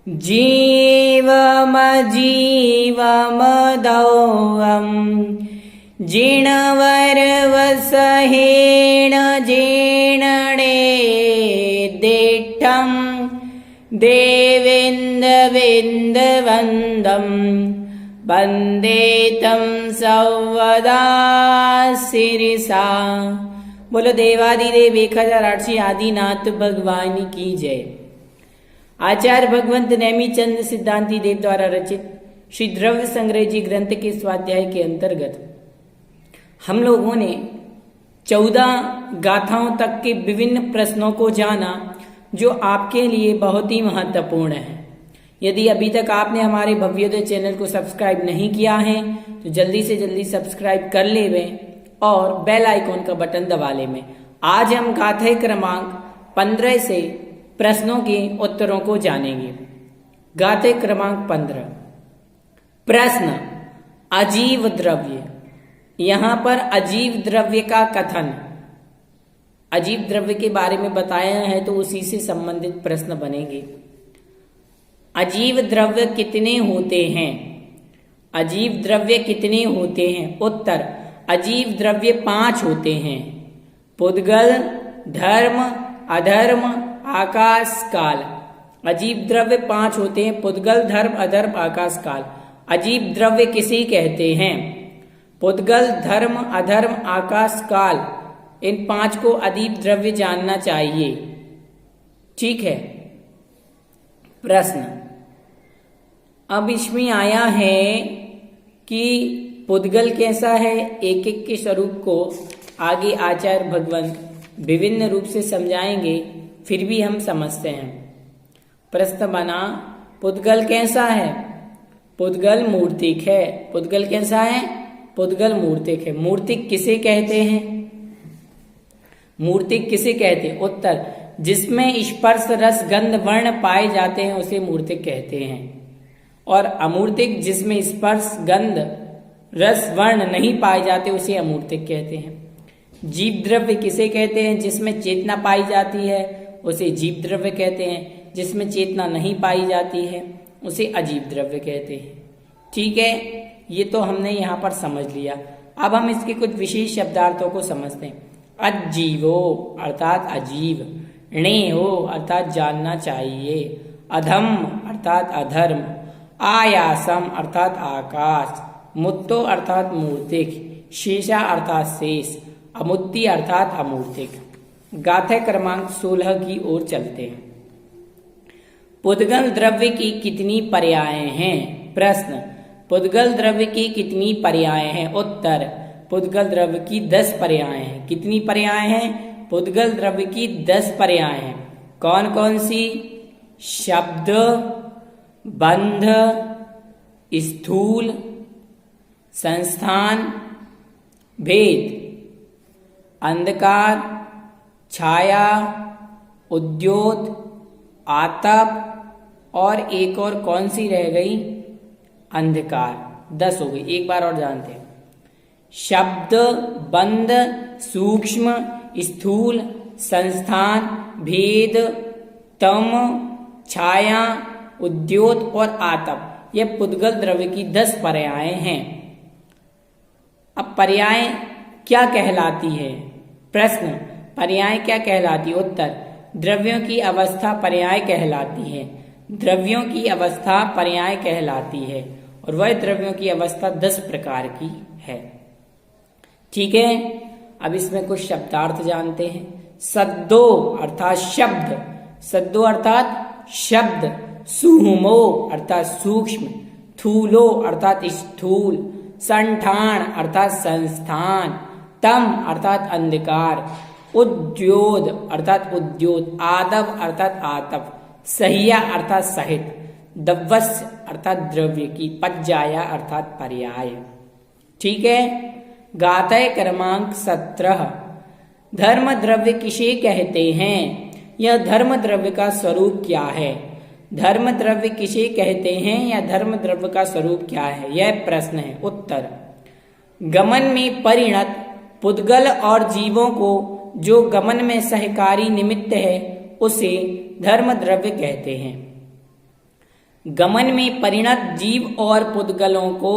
जीवमजीवमदौवम् जिणवरवसहेण जेणणे दिट्ठम् देवेन्दवेन्दवन्दम् वन्दे तं सर्वदा शिरसा। बोलो देवादिदेव 1008 आदिनाथ भगवान की जय। आचार्य भगवंत नेमीचंद सिद्धांती देव द्वारा रचित श्री द्रव्य संग्रह जी ग्रंथ के स्वाध्याय के अंतर्गत हम लोगों ने 14 गाथाओं तक के विभिन्न प्रश्नों को जाना जो आपके लिए बहुत ही महत्वपूर्ण है। यदि अभी तक आपने हमारे भव्योदय चैनल को सब्सक्राइब नहीं किया है तो जल्दी से जल्दी सब्सक्राइब कर लेवें और बेल आइकॉन का बटन दबा लेवें। आज हम गाथा क्रमांक 15 से प्रश्नों के उत्तरों को जानेंगे। गाथा क्रमांक 15। प्रश्न अजीव द्रव्य। यहाँ पर अजीव द्रव्य का कथन, अजीव द्रव्य के बारे में बताया है तो उसी से संबंधित प्रश्न बनेंगे। अजीव द्रव्य कितने होते हैं? अजीव द्रव्य कितने होते हैं? उत्तर अजीव द्रव्य 5 होते हैं। पुद्गल, धर्म, अधर्म, आकाश, काल। अजीव द्रव्य 5 होते हैं। पुद्गल, धर्म, अधर्म, आकाश, काल। अजीव द्रव्य किसे कहते हैं? पुद्गल, धर्म, अधर्म, आकाश, काल, इन 5 को अजीव द्रव्य जानना चाहिए। ठीक है। प्रश्न अब इसमें आया है कि पुद्गल कैसा है, एक एक के स्वरूप को आगे आचार्य भगवंत विभिन्न रूप से समझाएंगे, फिर भी हम समझते हैं। प्रश्न बना पुद्गल कैसा है? पुद्गल मूर्तिक है। पुद्गल कैसा है? पुद्गल मूर्तिक है। मूर्तिक किसे कहते हैं? मूर्तिक किसे कहते हैं? उत्तर जिसमें स्पर्श रस गंध वर्ण पाए जाते हैं उसे मूर्तिक कहते हैं। और अमूर्तिक जिसमें स्पर्श गंध रस वर्ण नहीं पाए जाते उसे अमूर्तिक कहते हैं। जीव द्रव्य किसे कहते हैं? जिसमें चेतना पाई जाती है उसे जीव द्रव्य कहते हैं। जिसमें चेतना नहीं पाई जाती है उसे अजीव द्रव्य कहते हैं। ठीक है, ये तो हमने यहाँ पर समझ लिया। अब हम इसके कुछ विशेष शब्दार्थों को समझते हैं। अजीवो अर्थात अजीव, णेयो अर्थात जानना चाहिए, अधम अर्थात अधर्म, आयासम अर्थात आकाश, मुत्तो अर्थात मूर्तिक, शेषा अर्थात शेष, अमुत्ति अर्थात अमूर्तिक। गाथा क्रमांक 16 की ओर चलते हैं। पुद्गल द्रव्य की कितनी पर्याय हैं? प्रश्न पुद्गल द्रव्य की कितनी पर्याय हैं? उत्तर पुद्गल द्रव्य की 10 पर्याय हैं। कितनी पर्याय हैं? पुद्गल द्रव्य की 10 पर्याय हैं। कौन कौन सी? शब्द, बंध, स्थूल, संस्थान, भेद, अंधकार, छाया, उद्योत, आतप और एक और कौन सी रह गई? अंधकार। 10 हो गई। एक बार और जानते हैं। शब्द, बंध, सूक्ष्म, स्थूल, संस्थान, भेद, तम, छाया, उद्योत और आतप, ये पुद्गल द्रव्य की 10 पर्याय हैं। अब पर्याय क्या कहलाती है? प्रश्न पर्याय क्या कहलाती है? उत्तर द्रव्यों की अवस्था पर्याय कहलाती है। द्रव्यों की अवस्था पर्याय कहलाती है और वह द्रव्यों की अवस्था 10 प्रकार की है। ठीक है, अब इसमें कुछ शब्दार्थ जानते हैं। सद्दो अर्थात शब्द, सद्दो अर्थात शब्द, सूक्ष्मो अर्थात सूक्ष्म, थूलो अर्थात स्थूल, संठान अर्थात संस्थान, तम अर्थात अंधकार, उद्योत अर्थात उद्योत, आदव अर्थात आतप, सहिया अर्थात सहित, दव्वस्य अर्थात द्रव्य की, पज्जाया अर्थात पर्याय। ठीक है। गाथा क्रमांक 17। धर्म द्रव्य किसे कहते हैं? यह धर्म द्रव्य का स्वरूप क्या है? धर्म द्रव्य किसे कहते हैं या धर्म द्रव्य का स्वरूप क्या है? यह प्रश्न है। उत्तर गमन में परिणत पुद्गल और जीवों को जो गमन में सहकारी निमित्त है उसे धर्म द्रव्य कहते हैं। गमन में परिणत जीव और पुद्गलों को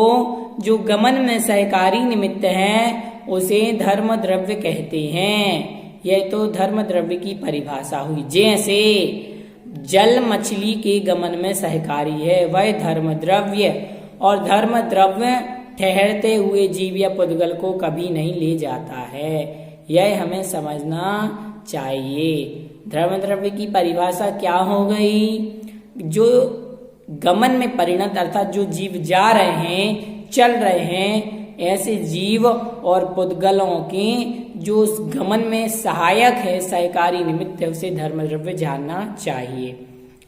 जो गमन में सहकारी निमित्त हैं उसे धर्म द्रव्य कहते हैं। यह तो धर्म द्रव्य की परिभाषा हुई। जैसे जल मछली के गमन में सहकारी है वह धर्म द्रव्य, और धर्म द्रव्य ठहरते हुए जीव या पुद्गल को कभी नहीं ले जाता है। यह हमें समझना चाहिए। धर्म द्रव्य की परिभाषा क्या हो गई? जो गमन में परिणत अर्थात जो जीव जा रहे हैं, चल रहे हैं, ऐसे जीव और पुद्गलों के जो उस गमन में सहायक है, सहकारी निमित्त है, उसे धर्म द्रव्य जानना चाहिए।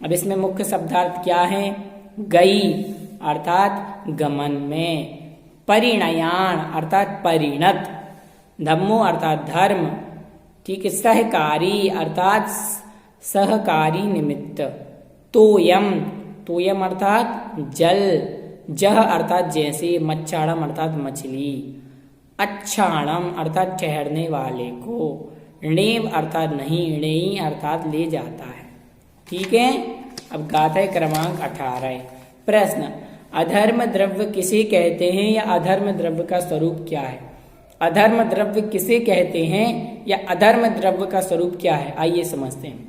अब इसमें मुख्य शब्दार्थ क्या है? गई अर्थात गमन में, परिणयान अर्थात परिणत, धम्मो अर्थात धर्म, ठीक है, सहकारी अर्थात सहकारी निमित्त, तोयम, तोयम अर्थात जल, जह अर्थात जैसे, मच्छाड़म अर्थात मछली, अच्छाणम अर्थात ठहरने वाले को, णेव अर्थात नहीं, णेई अर्थात ले जाता है। ठीक है। अब गाथा क्रमांक 18। प्रश्न, अधर्म द्रव्य किसे कहते हैं या अधर्म द्रव्य का स्वरूप क्या है? अधर्म द्रव्य किसे कहते हैं या अधर्म द्रव्य का स्वरूप क्या है? आइए समझते हैं।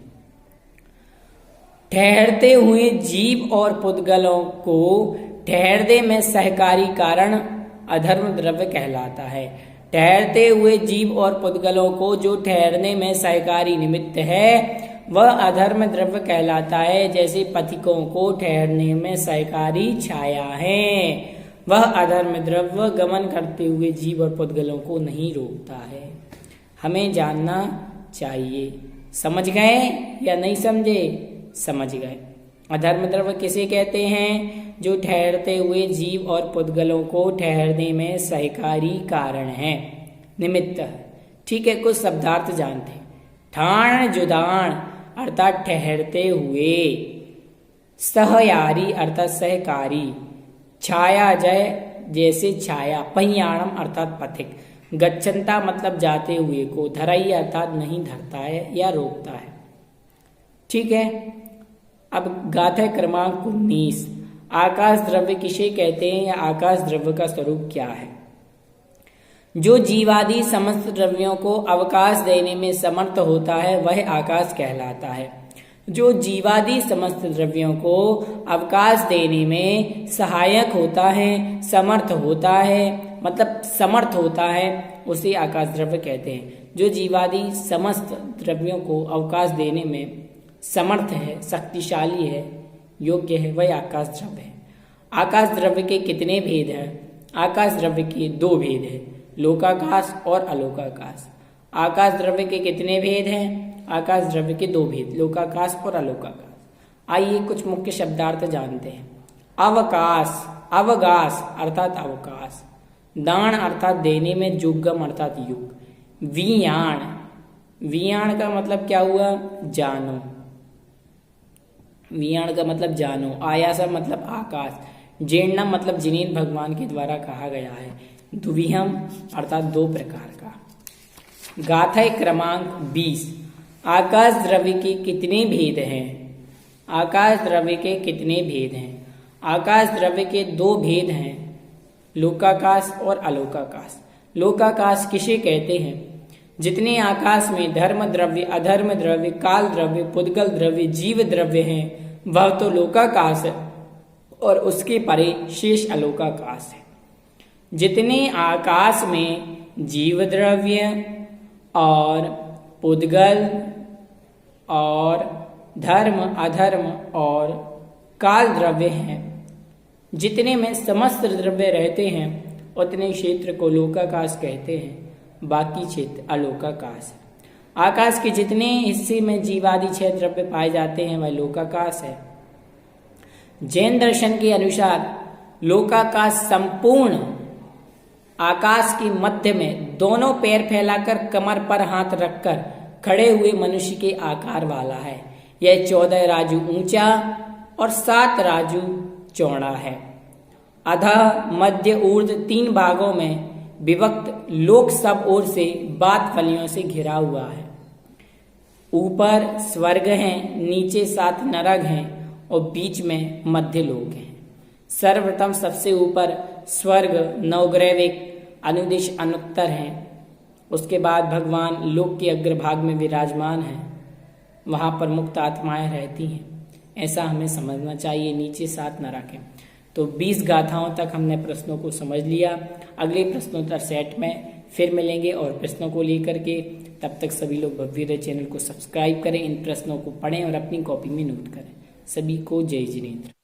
ठहरते हुए जीव और पुद्गलों को ठहरने में सहकारी कारण अधर्म द्रव्य कहलाता है। ठहरते हुए जीव और पुद्गलों को जो ठहरने में सहकारी निमित्त है वह अधर्म द्रव्य कहलाता है। जैसे पथिकों को ठहरने में सहकारी छाया है, वह अधर्म द्रव्य गमन करते हुए जीव और पुद्गलों को नहीं रोकता है। हमें जानना चाहिए। समझ गए या नहीं समझे? समझ गए। अधर्म द्रव्य किसे कहते हैं? जो ठहरते हुए जीव और पुद्गलों को ठहरने में सहकारी कारण है, निमित्त है। ठीक है, कुछ शब्दार्थ जानते हैं। ठाण जुदान अर्थात ठहरते हुए, सहयारी अर्थात सहकारी, छाया जय जैसे छाया, पहियाणम अर्थात पथिक, गच्छन्ता मतलब जाते हुए को, धराई अर्थात नहीं धरता है या रोकता है। ठीक है। अब गाथा क्रमांक 19। आकाश द्रव्य किसे कहते हैं या आकाश द्रव्य का स्वरूप क्या है? जो जीवादि समस्त द्रव्यों को अवकाश देने में समर्थ होता है वह आकाश कहलाता है। जो जीवादि समस्त द्रव्यों को अवकाश देने में सहायक होता है, समर्थ होता है, मतलब समर्थ होता है, उसे आकाश द्रव्य कहते हैं। जो जीवादि समस्त द्रव्यों को अवकाश देने में समर्थ है, शक्तिशाली है, योग्य है, वह आकाश द्रव्य है। आकाश द्रव्य के कितने भेद हैं? आकाश द्रव्य के 2 भेद हैं, लोकाकाश और अलोकाकाश। आकाश द्रव्य के कितने भेद हैं? आकाश द्रव्य के 2 भेद, लोकाकाश और अलोकाकाश। आइए कुछ मुख्य शब्दार्थ जानते हैं। अवकाश, अवगास अर्थात अवकाश, दान अर्थात देने में, जुगम अर्थात युग, वियाण, वियाण का मतलब क्या हुआ? जानो, वियाण का मतलब जानो, आयासा मतलब आकाश, जेन्नम मतलब जिनेन भगवान के द्वारा कहा गया है, द्विहम अर्थात 2 प्रकार का। गाथा क्रमांक 20। आकाश द्रव्य के कितने भेद हैं? आकाश द्रव्य के कितने भेद हैं? आकाश द्रव्य के 2 भेद हैं, लोकाकाश और अलोकाकाश। लोकाकाश किसे कहते हैं? जितने आकाश में धर्म द्रव्य, अधर्म द्रव्य, काल द्रव्य, पुद्गल द्रव्य, जीव द्रव्य हैं वह तो लोकाकाश है, और उसके परे शेष अलोकाकाश है। जितने आकाश में जीव द्रव्य और पुद्गल और धर्म, अधर्म और काल द्रव्य हैं, जितने में समस्त द्रव्य रहते हैं उतने क्षेत्र को लोकाकाश कहते हैं, बाकी क्षेत्र अलोकाकाश है। आकाश के जितने हिस्से में जीवादि 6 द्रव्य पाए जाते हैं वह लोकाकाश है। जैन दर्शन के अनुसार लोकाकाश संपूर्ण आकाश के मध्य में दोनों पैर फैलाकर कमर पर हाथ रखकर खड़े हुए मनुष्य के आकार वाला है। यह 14 राजू ऊंचा और 7 राजू चौड़ा है। अधः, मध्य, ऊर्ध्व 3 भागों में विभक्त लोक सब ओर से बात फलियों से घिरा हुआ है। ऊपर स्वर्ग हैं, नीचे 7 नरक हैं और बीच में मध्य लोक हैं। सर्वप्रथम सबसे ऊपर स्वर्ग नवग्रह एक अनुदिश अनुत्तर हैं। उसके बाद भगवान लोक के अग्रभाग में विराजमान हैं, वहां पर मुक्त आत्माएं रहती हैं, ऐसा हमें समझना चाहिए। नीचे 7 न रखें। तो 20 गाथाओं तक हमने प्रश्नों को समझ लिया। अगले प्रश्नोत्तर सेट में फिर मिलेंगे और प्रश्नों को लेकर के। तब तक सभी लोग भव्योदय चैनल को सब्सक्राइब करें, इन प्रश्नों को पढ़ें और अपनी कॉपी में नोट करें। सभी को जय जिनेंद्र।